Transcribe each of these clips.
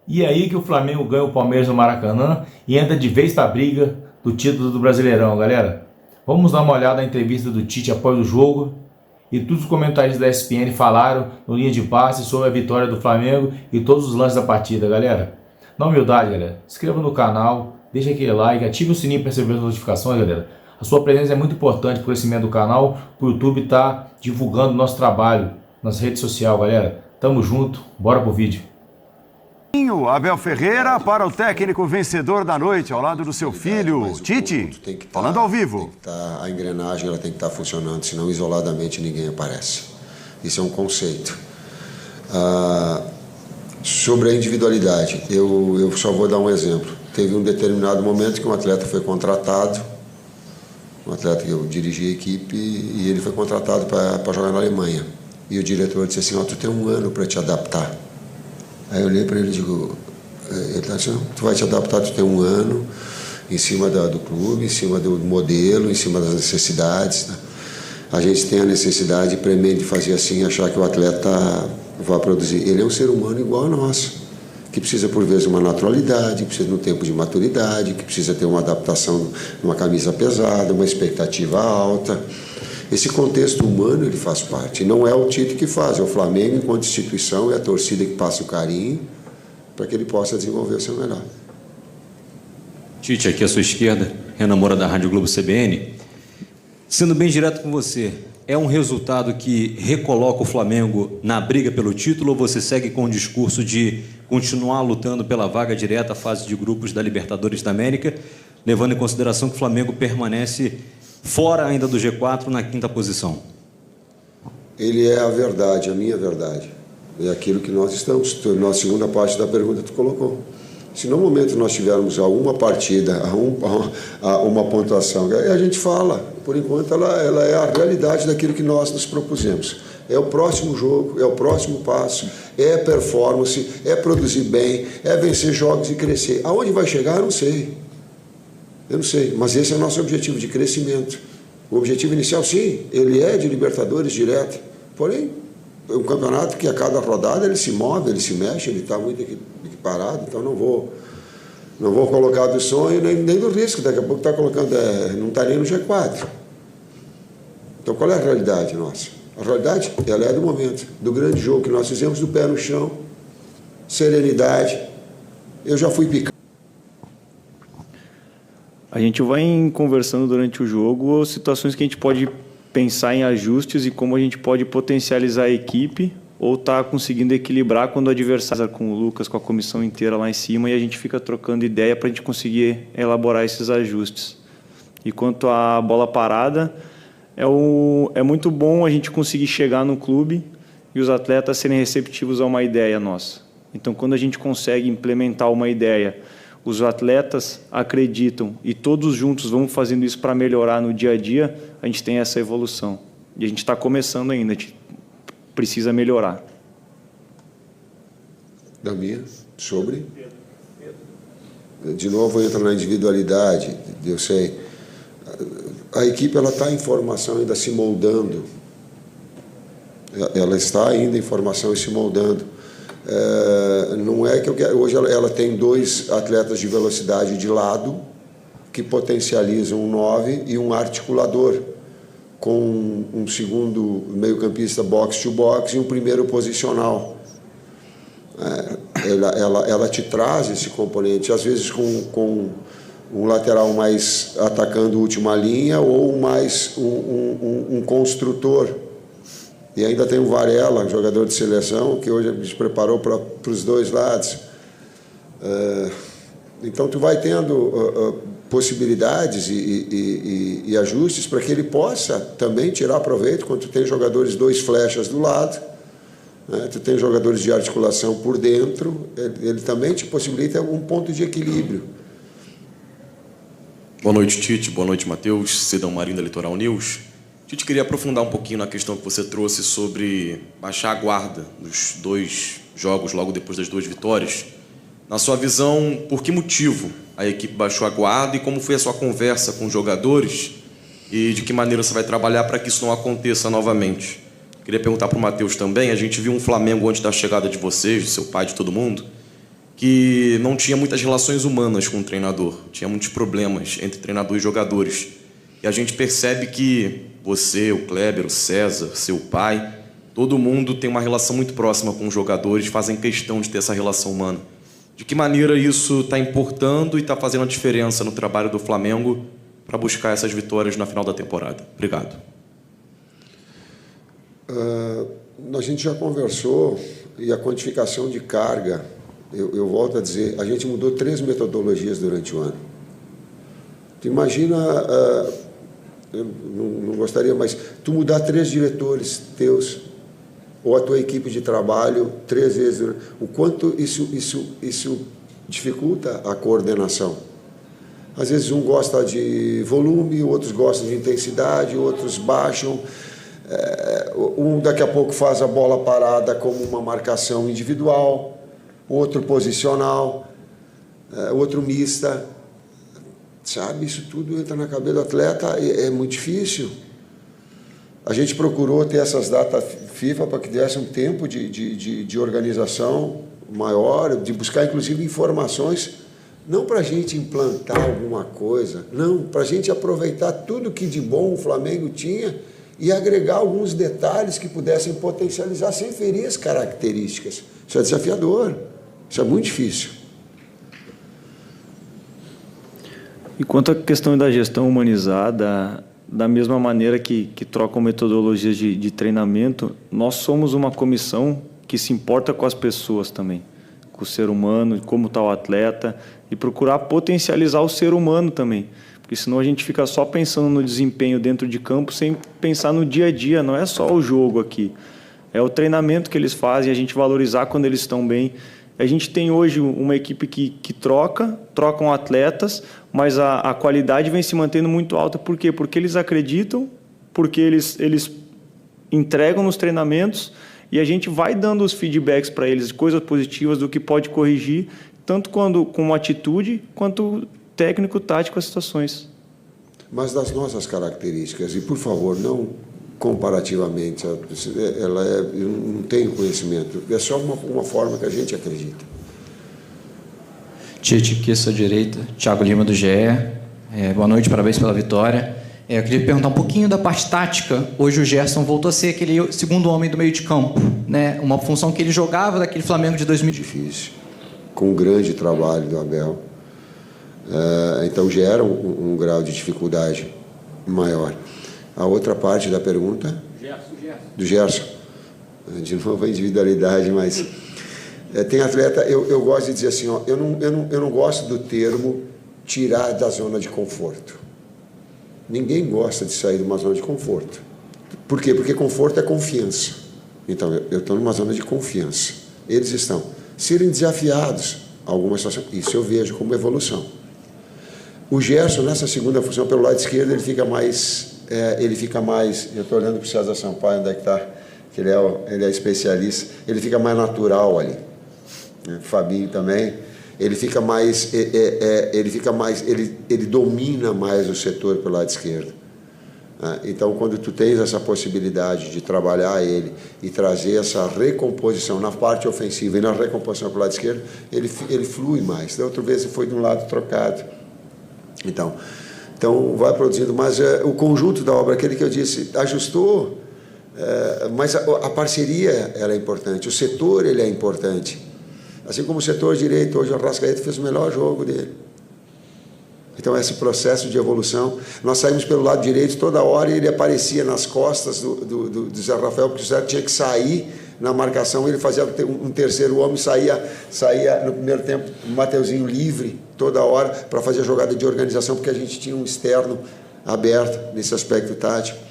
E aí que o Flamengo ganha o Palmeiras no Maracanã e entra de vez para a briga do título do Brasileirão, galera. Vamos dar uma olhada na entrevista do Tite após o jogo e todos os comentários da ESPN falaram no linha de passe sobre a vitória do Flamengo e todos os lances da partida, galera. Na humildade, galera, se inscreva no canal, deixa aquele like, ative o sininho para receber as notificações, galera. A sua presença é muito importante para o crescimento do canal, para o YouTube estar divulgando o nosso trabalho nas redes sociais, galera. Tamo junto, bora pro vídeo. Abel Ferreira para o técnico vencedor da noite, ao lado do seu filho, Tite, falando ao vivo. A engrenagem ela tem que estar funcionando, senão isoladamente ninguém aparece. Isso é um conceito. Sobre a individualidade, eu só vou dar um exemplo. Teve um determinado momento que um atleta foi contratado, um atleta que eu dirigi a equipe, e ele foi contratado para jogar na Alemanha. E o diretor disse assim, tu tem um ano para te adaptar. Aí eu olhei para ele e digo, ele está dizendo, tu vai te adaptar, tu tem um ano, em cima do clube, em cima do modelo, em cima das necessidades. Né? A gente tem a necessidade premente de fazer assim, achar que o atleta vai produzir. Ele é um ser humano igual a nós, que precisa por vezes uma naturalidade, que precisa de um tempo de maturidade, que precisa ter uma adaptação numa camisa pesada, uma expectativa alta. Esse contexto humano ele faz parte, não é o Tite que faz, é o Flamengo enquanto instituição, é a torcida que passa o carinho para que ele possa desenvolver o seu melhor. Tite, aqui à sua esquerda, Renan Moura da Rádio Globo CBN. Sendo bem direto com você, é um resultado que recoloca o Flamengo na briga pelo título ou você segue com o discurso de continuar lutando pela vaga direta à fase de grupos da Libertadores da América, levando em consideração que o Flamengo permanece fora ainda do G4 na 5ª posição? Ele é a verdade, a minha verdade. É aquilo que nós estamos. Na segunda parte da pergunta tu colocou. Se no momento nós tivermos a uma partida, a uma pontuação, aí a gente fala. Por enquanto ela é a realidade daquilo que nós nos propusemos. É o próximo jogo, é o próximo passo, é performance, é produzir bem, é vencer jogos e crescer. Aonde vai chegar, eu não sei. Eu não sei, mas esse é o nosso objetivo de crescimento. O objetivo inicial, sim, ele é de Libertadores direto. Porém, é um campeonato que a cada rodada ele se move, ele se mexe, ele está muito equiparado, então não vou colocar do sonho nem do risco. Daqui a pouco está colocando, não está nem no G4. Então qual é a realidade nossa? A realidade, ela é do momento, do grande jogo que nós fizemos, do pé no chão, serenidade. Eu já fui picado. A gente vai conversando durante o jogo situações que a gente pode pensar em ajustes e como a gente pode potencializar a equipe ou estar conseguindo equilibrar quando o adversário com o Lucas, com a comissão inteira lá em cima, e a gente fica trocando ideia para a gente conseguir elaborar esses ajustes. E quanto à bola parada, é muito bom a gente conseguir chegar no clube e os atletas serem receptivos a uma ideia nossa. Então, quando a gente consegue implementar uma ideia, os atletas acreditam e todos juntos vamos fazendo isso para melhorar no dia a dia, a gente tem essa evolução. E a gente está começando ainda, a gente precisa melhorar. Da minha, sobre? De novo entra na individualidade, eu sei. A equipe está em formação, ainda se moldando. Ela está ainda em formação e se moldando. Não é que eu quero. Hoje ela tem 2 atletas de velocidade de lado que potencializam um 9 e um articulador com um segundo meio-campista box to box e um primeiro posicional. Ela te traz esse componente, às vezes com um lateral mais atacando a última linha ou mais um construtor. E ainda tem o Varela, jogador de seleção, que hoje se preparou para os 2 lados. Então, tu vai tendo possibilidades e ajustes para que ele possa também tirar proveito quando tu tem jogadores 2 flechas do lado, né? Tu tem jogadores de articulação por dentro, ele também te possibilita um ponto de equilíbrio. Boa noite, Tite. Boa noite, Matheus. Cedão Marinho da Litoral News. Tite, queria aprofundar um pouquinho na questão que você trouxe sobre baixar a guarda nos 2 jogos, logo depois das 2 vitórias. Na sua visão, por que motivo a equipe baixou a guarda e como foi a sua conversa com os jogadores e de que maneira você vai trabalhar para que isso não aconteça novamente? Queria perguntar para o Matheus também, a gente viu um Flamengo antes da chegada de vocês, do seu pai, de todo mundo, que não tinha muitas relações humanas com o treinador, tinha muitos problemas entre treinador e jogadores. E a gente percebe que você, o Kleber, o César, seu pai, todo mundo tem uma relação muito próxima com os jogadores, fazem questão de ter essa relação humana. De que maneira isso está importando e está fazendo a diferença no trabalho do Flamengo para buscar essas vitórias na final da temporada? Obrigado. A gente já conversou, e a quantificação de carga, eu volto a dizer, a gente mudou 3 metodologias durante o ano. Tu imagina, eu não gostaria, mas tu mudar 3 diretores teus, ou a tua equipe de trabalho 3 vezes, o quanto isso dificulta a coordenação. Às vezes um gosta de volume, outros gostam de intensidade, outros baixam. Um daqui a pouco faz a bola parada como uma marcação individual, outro posicional, outro mista. Sabe, isso tudo entra na cabeça do atleta, é muito difícil. A gente procurou ter essas datas FIFA para que desse um tempo de organização maior, de buscar inclusive informações, não para a gente implantar alguma coisa, não, para a gente aproveitar tudo que de bom o Flamengo tinha e agregar alguns detalhes que pudessem potencializar sem ferir as características. Isso é desafiador, isso é muito difícil. E quanto à questão da gestão humanizada, da mesma maneira que trocam metodologias de treinamento, nós somos uma comissão que se importa com as pessoas também, com o ser humano, como está o atleta, e procurar potencializar o ser humano também. Porque senão a gente fica só pensando no desempenho dentro de campo sem pensar no dia a dia, não é só o jogo aqui. É o treinamento que eles fazem, a gente valorizar quando eles estão bem. A gente tem hoje uma equipe que trocam atletas, mas a qualidade vem se mantendo muito alta. Por quê? Porque eles acreditam, porque eles entregam nos treinamentos e a gente vai dando os feedbacks para eles, coisas positivas do que pode corrigir, tanto com atitude quanto técnico-tático as situações. Mas das nossas características, e por favor, não comparativamente, eu não tenho conhecimento, é só uma forma que a gente acredita. Tite, aqui à sua direita, Thiago Lima do GE. Boa noite, parabéns pela vitória. Eu queria perguntar um pouquinho da parte tática. Hoje o Gerson voltou a ser aquele segundo homem do meio de campo, né? Uma função que ele jogava daquele Flamengo de 2000. Difícil, com um grande trabalho do Abel. Então gera um grau de dificuldade maior. A outra parte da pergunta? Do Gerson. De novo a individualidade, mas tem atleta, eu gosto de dizer assim, ó, eu não gosto do termo tirar da zona de conforto. Ninguém gosta de sair de uma zona de conforto. Por quê? Porque conforto é confiança. Então, eu estou numa zona de confiança. Eles estão. Serem desafiados a alguma situação, isso eu vejo como evolução. O Gerson, nessa segunda função, pelo lado esquerdo, ele fica mais, eu estou olhando para o César Sampaio, onde é que está, que ele é especialista, ele fica mais natural ali. Fabinho também, ele fica mais, ele domina mais o setor pelo lado esquerdo. Então, quando tu tens essa possibilidade de trabalhar ele e trazer essa recomposição na parte ofensiva e na recomposição pelo lado esquerdo, ele flui mais. Da outra vez ele foi de um lado trocado. Então vai produzindo, mas o conjunto da obra, aquele que eu disse, ajustou, mas a parceria ela é importante, o setor ele é importante. Assim como o setor direito, hoje o Arrascaeta fez o melhor jogo dele. Então esse processo de evolução, nós saímos pelo lado direito toda hora e ele aparecia nas costas do Zé Rafael, porque o Zé tinha que sair na marcação, ele fazia um terceiro homem, saía no primeiro tempo, o Mateuzinho livre toda hora para fazer a jogada de organização, porque a gente tinha um externo aberto nesse aspecto tático.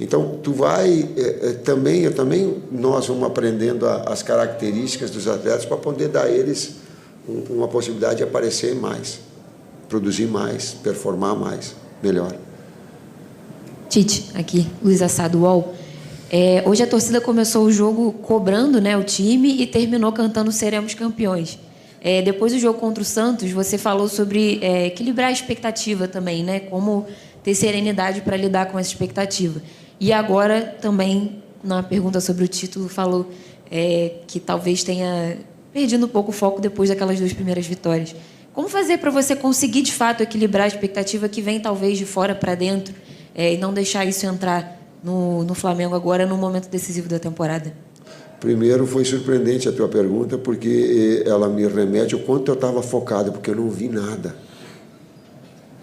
Então, tu vai, nós vamos aprendendo as características dos atletas para poder dar a eles uma possibilidade de aparecer mais, produzir mais, performar mais, melhor. Tite, aqui, Luiz Assado, UOL. Hoje a torcida começou o jogo cobrando, né, o time e terminou cantando "Seremos campeões". Depois do jogo contra o Santos, você falou sobre equilibrar a expectativa também, né, como ter serenidade para lidar com essa expectativa. E agora também, na pergunta sobre o título, falou que talvez tenha perdido um pouco o foco depois daquelas 2 primeiras vitórias. Como fazer para você conseguir, de fato, equilibrar a expectativa que vem, talvez, de fora para dentro, e não deixar isso entrar no Flamengo agora, no momento decisivo da temporada? Primeiro, foi surpreendente a tua pergunta, porque ela me remete ao quanto eu estava focado, porque eu não vi nada.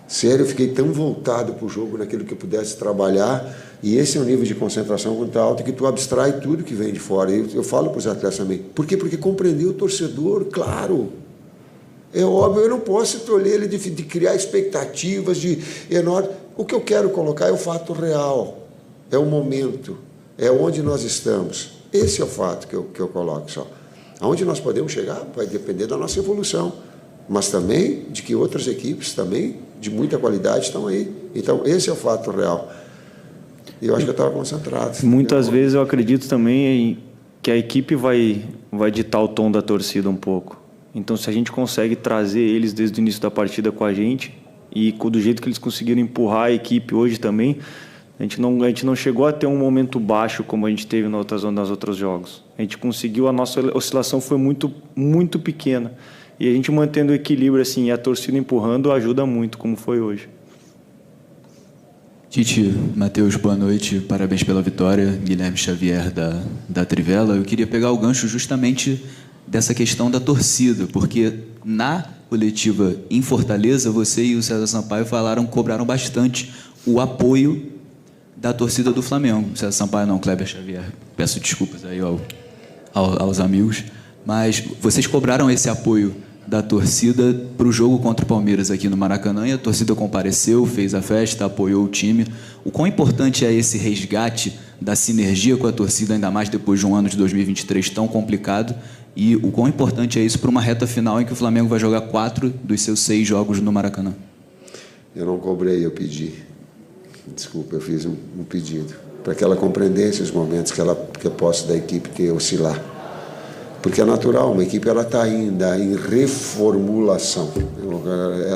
Sério, eu fiquei tão voltado para o jogo, naquilo que eu pudesse trabalhar, e esse é um nível de concentração muito alto, que tu abstrai tudo que vem de fora. Eu falo para os atletas também. Por quê? Porque compreender o torcedor, claro. É óbvio, eu não posso tolher ele de criar expectativas de enorme. O que eu quero colocar é o fato real, é o momento, é onde nós estamos. Esse é o fato que eu coloco só. Aonde nós podemos chegar vai depender da nossa evolução, mas também de que outras equipes também, de muita qualidade, estão aí. Então, esse é o fato real. E eu acho que eu estava concentrado. Muitas vezes eu acredito também que a equipe vai ditar o tom da torcida um pouco. Então, se a gente consegue trazer eles desde o início da partida com a gente, e do jeito que eles conseguiram empurrar a equipe hoje também, a gente não chegou a ter um momento baixo como a gente teve nas outros jogos. A gente conseguiu, a nossa oscilação foi muito, muito pequena. E a gente mantendo o equilíbrio assim, e a torcida empurrando ajuda muito, como foi hoje. Tite, Matheus, boa noite, parabéns pela vitória. Guilherme Xavier da Trivela. Eu queria pegar o gancho justamente dessa questão da torcida, porque na coletiva em Fortaleza, você e o César Sampaio cobraram bastante o apoio da torcida do Flamengo. César Sampaio não, Kleber Xavier. Peço desculpas aí aos amigos, mas vocês cobraram esse apoio da torcida para o jogo contra o Palmeiras aqui no Maracanã, e a torcida compareceu, fez a festa, apoiou o time. O quão importante é esse resgate da sinergia com a torcida, ainda mais depois de um ano de 2023 tão complicado, e o quão importante é isso para uma reta final em que o Flamengo vai jogar 4 dos seus 6 jogos no Maracanã? Eu não cobrei, eu pedi. Desculpa, eu fiz um pedido para que ela compreendesse os momentos que a posse da equipe ter oscilar. Porque é natural, uma equipe está ainda em reformulação.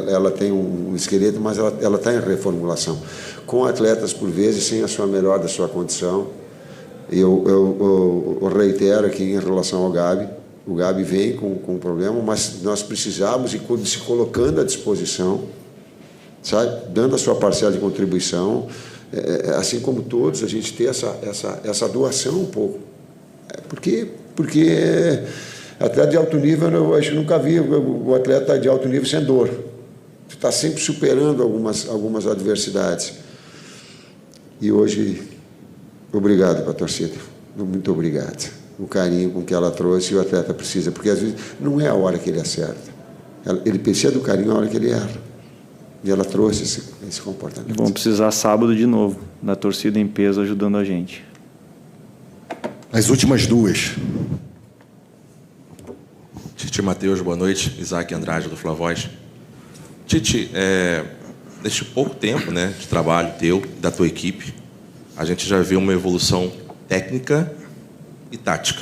Ela tem um esqueleto, mas ela está em reformulação. Com atletas, por vezes, sem a sua melhor da sua condição. Eu reitero aqui em relação ao Gabi. O Gabi vem com um problema, mas nós precisamos ir se colocando à disposição, sabe? Dando a sua parcela de contribuição, assim como todos, a gente ter essa doação um pouco. Porque atleta de alto nível, eu acho que nunca vi o atleta de alto nível sem dor. Tu está sempre superando algumas adversidades. E hoje, obrigado para a torcida. Muito obrigado. O carinho com que ela trouxe, e o atleta precisa, porque às vezes não é a hora que ele acerta. Ele precisa do carinho a hora que ele erra. E ela trouxe esse comportamento. Vamos precisar sábado de novo, da torcida em peso ajudando a gente. As últimas 2. Tite, Matheus, boa noite. Isaac Andrade, do Flavoz. Tite, neste pouco tempo, né, de trabalho teu, da tua equipe, a gente já viu uma evolução técnica e tática.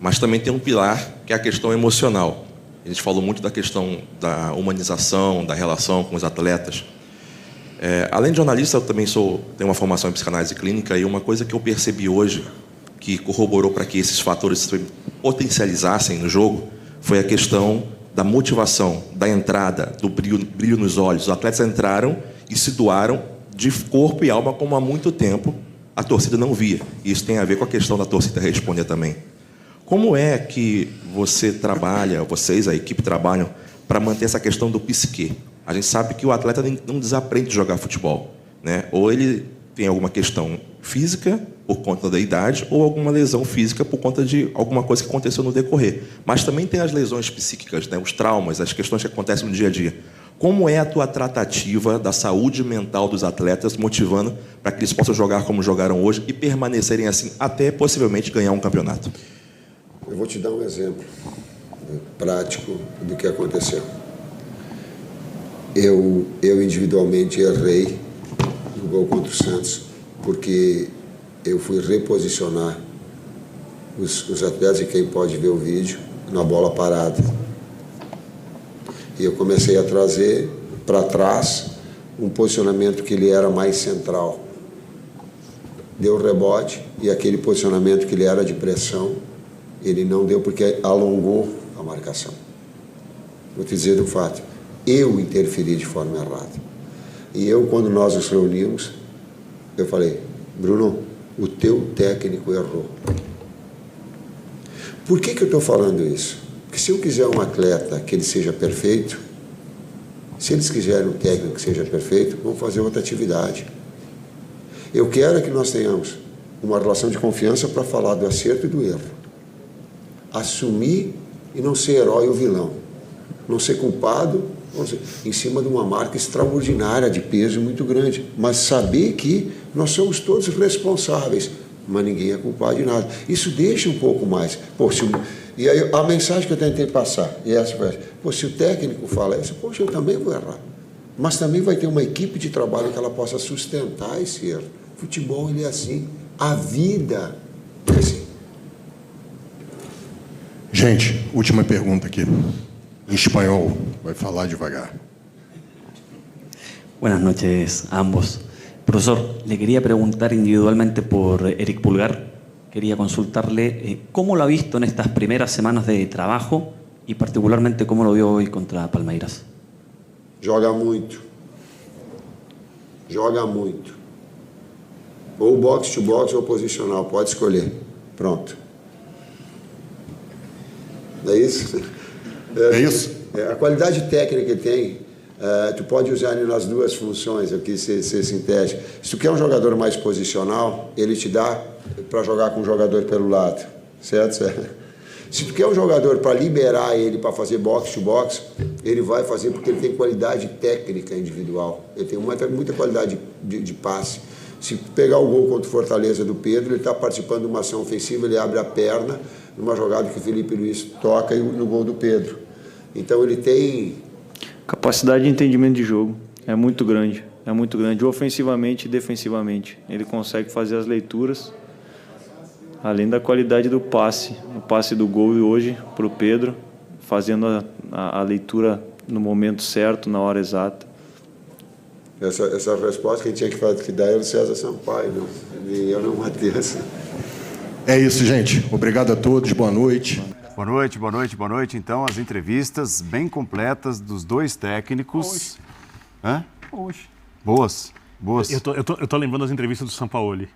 Mas também tem um pilar, que é a questão emocional. A gente falou muito da questão da humanização, da relação com os atletas. Além de jornalista, eu também tenho uma formação em psicanálise clínica, e uma coisa que eu percebi hoje, que corroborou para que esses fatores se potencializassem no jogo, foi a questão da motivação, da entrada, do brilho nos olhos. Os atletas entraram e se doaram de corpo e alma, como há muito tempo a torcida não via. E isso tem a ver com a questão da torcida responder também. Como é que você trabalha, vocês, a equipe, trabalham para manter essa questão do psiquê? A gente sabe que o atleta não desaprende a jogar futebol, né? Ou ele tem alguma questão física por conta da idade, ou alguma lesão física por conta de alguma coisa que aconteceu no decorrer. Mas também tem as lesões psíquicas, né? Os traumas, as questões que acontecem no dia a dia. Como é a tua tratativa da saúde mental dos atletas, motivando para que eles possam jogar como jogaram hoje e permanecerem assim até possivelmente ganhar um campeonato? Eu vou te dar um exemplo prático do que aconteceu. Eu individualmente errei no gol contra o Santos, porque eu fui reposicionar os atletas, e quem pode ver o vídeo, na bola parada. E eu comecei a trazer para trás um posicionamento que ele era mais central. Deu rebote, e aquele posicionamento que ele era de pressão, Ele não deu porque alongou a marcação. Vou te dizer do fato. Eu interferi de forma errada. E eu, quando nós nos reunimos, eu falei, Bruno, o teu técnico errou. Por que eu estou falando isso? Porque se eu quiser um atleta que ele seja perfeito, se eles quiserem um técnico que seja perfeito, vamos fazer outra atividade. Eu quero que nós tenhamos uma relação de confiança para falar do acerto e do erro. Assumir e não ser herói ou vilão. Não ser culpado, em cima de uma marca extraordinária de peso muito grande. Mas saber que nós somos todos responsáveis, mas ninguém é culpado de nada. Isso deixa um pouco mais. E aí a mensagem que eu tentei passar, e essa foi, se o técnico fala isso, poxa, eu também vou errar. Mas também vai ter uma equipe de trabalho que ela possa sustentar esse erro. Futebol, ele é assim. A vida é assim. Gente, última pergunta aqui. Em espanhol, vai falar devagar. Buenas noches a ambos. Profesor, le quería preguntar individualmente por Eric Pulgar. Quería consultarle cómo lo ha visto en estas primeras semanas de trabajo y particularmente cómo lo vio hoy contra Palmeiras. Joga muito. Joga muito. Ou box to box ou posicional, pode escolher. Pronto. É isso? É isso? A qualidade técnica que tem, tu pode usar ele nas duas funções aqui, ser sintético. Se tu quer um jogador mais posicional, ele te dá para jogar com um jogador pelo lado, certo? Se tu quer um jogador para liberar ele para fazer box to box, ele vai fazer porque ele tem qualidade técnica individual, ele tem muita qualidade de passe. Se pegar o gol contra o Fortaleza do Pedro, ele está participando de uma ação ofensiva, ele abre a perna numa jogada que o Felipe Luiz toca no gol do Pedro. Então ele tem... Capacidade de entendimento de jogo é muito grande, ofensivamente e defensivamente. Ele consegue fazer as leituras, além da qualidade do passe, o passe do gol hoje para o Pedro, fazendo a leitura no momento certo, na hora exata. Essa resposta quem tinha que dar era o César Sampaio, não, e eu não, Matheus. É isso, gente. Obrigado a todos. Boa noite. Boa noite, boa noite, boa noite. Então, as entrevistas bem completas dos dois técnicos. Hã? Hoje. Boas, boas. Eu tô lembrando das entrevistas do Sampaoli.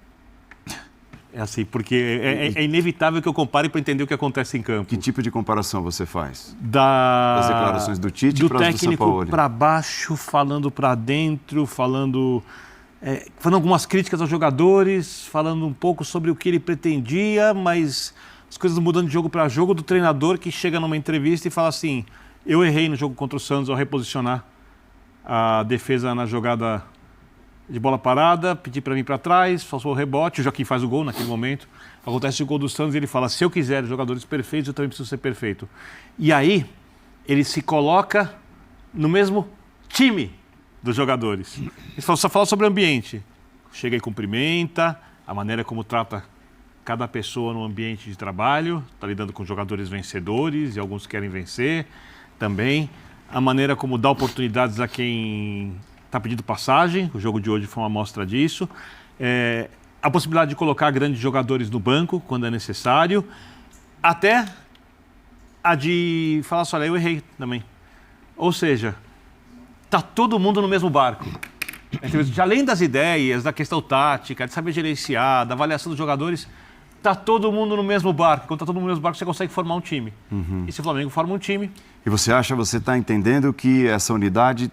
É assim, porque é inevitável que eu compare para entender o que acontece em campo. Que tipo de comparação você faz? Das declarações do Tite do para as do Sampaoli. Do técnico para baixo, falando para dentro, falando algumas críticas aos jogadores, falando um pouco sobre o que ele pretendia, mas as coisas mudando de jogo para jogo, do treinador que chega numa entrevista e fala assim, eu errei no jogo contra o Santos ao reposicionar a defesa na jogada de bola parada, pedi para vir para trás, falsou o rebote, o Joaquim faz o gol naquele momento, acontece o gol do Santos e ele fala, se eu quiser jogadores perfeitos, eu também preciso ser perfeito. E aí, ele se coloca no mesmo time dos jogadores. Ele só fala sobre o ambiente. Chega e cumprimenta, a maneira como trata cada pessoa no ambiente de trabalho, está lidando com jogadores vencedores e alguns querem vencer também. A maneira como dá oportunidades a quem está pedindo passagem, o jogo de hoje foi uma amostra disso. A possibilidade de colocar grandes jogadores no banco quando é necessário, até a de falar só, eu errei também. Ou seja, está todo mundo no mesmo barco. Além das ideias, da questão tática, de saber gerenciar, da avaliação dos jogadores, está todo mundo no mesmo barco. Quando está todo mundo no mesmo barco, você consegue formar um time. E se o Flamengo forma um time... E você está entendendo que essa unidade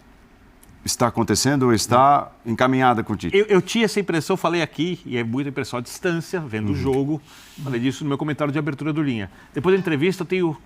está acontecendo ou está encaminhada com o Tite? Eu tinha essa impressão, falei aqui, e é muita impressão à distância, vendo o jogo, falei disso no meu comentário de abertura do Linha. Depois da entrevista, eu tenho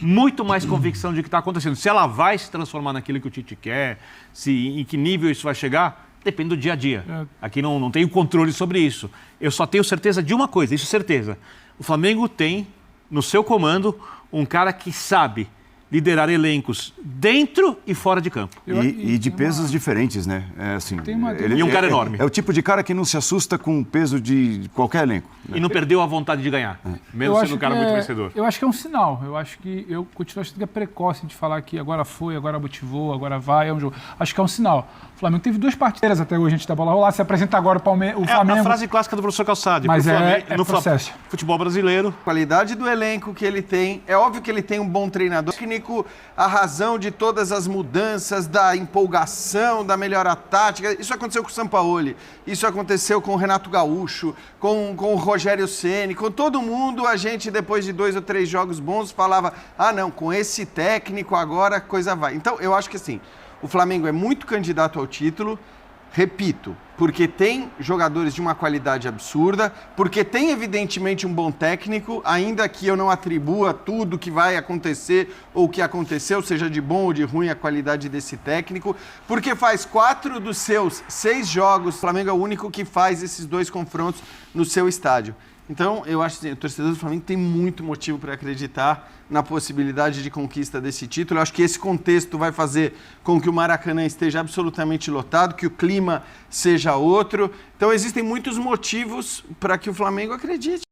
muito mais convicção de que está acontecendo. Se ela vai se transformar naquilo que o Tite quer, em que nível isso vai chegar, depende do dia a dia. Aqui não tenho controle sobre isso. Eu só tenho certeza de uma coisa, isso é certeza. O Flamengo tem, no seu comando, um cara que sabe liderar elencos dentro e fora de campo. E de pesos diferentes, né? Assim, e um cara enorme. É o tipo de cara que não se assusta com o peso de qualquer elenco. Né? E não perdeu a vontade de ganhar, mesmo sendo um cara muito vencedor. Eu acho que é um sinal. Eu continuo achando que é precoce de falar que agora foi, agora motivou, agora vai, é um jogo. Acho que é um sinal. O Flamengo teve 2 partidas até hoje antes da bola rolar. Se apresenta agora o Flamengo. A frase clássica do professor Calçade. Mas no processo. Futebol brasileiro. A qualidade do elenco que ele tem, é óbvio que ele tem um bom treinador. Técnico, a razão de todas as mudanças, da empolgação, da melhora tática. Isso aconteceu com o Sampaoli, isso aconteceu com o Renato Gaúcho, com o Rogério Ceni, com todo mundo. A gente, depois de 2 ou 3 jogos bons, falava, não, com esse técnico agora a coisa vai. Então, eu acho que assim, o Flamengo é muito candidato ao título, repito, porque tem jogadores de uma qualidade absurda, porque tem evidentemente um bom técnico, ainda que eu não atribua tudo que vai acontecer ou que aconteceu, seja de bom ou de ruim a qualidade desse técnico, porque faz 4 dos seus 6 jogos, o Flamengo é o único que faz esses 2 confrontos no seu estádio. Então, eu acho que o torcedor do Flamengo tem muito motivo para acreditar na possibilidade de conquista desse título. Eu acho que esse contexto vai fazer com que o Maracanã esteja absolutamente lotado, que o clima seja outro. Então, existem muitos motivos para que o Flamengo acredite.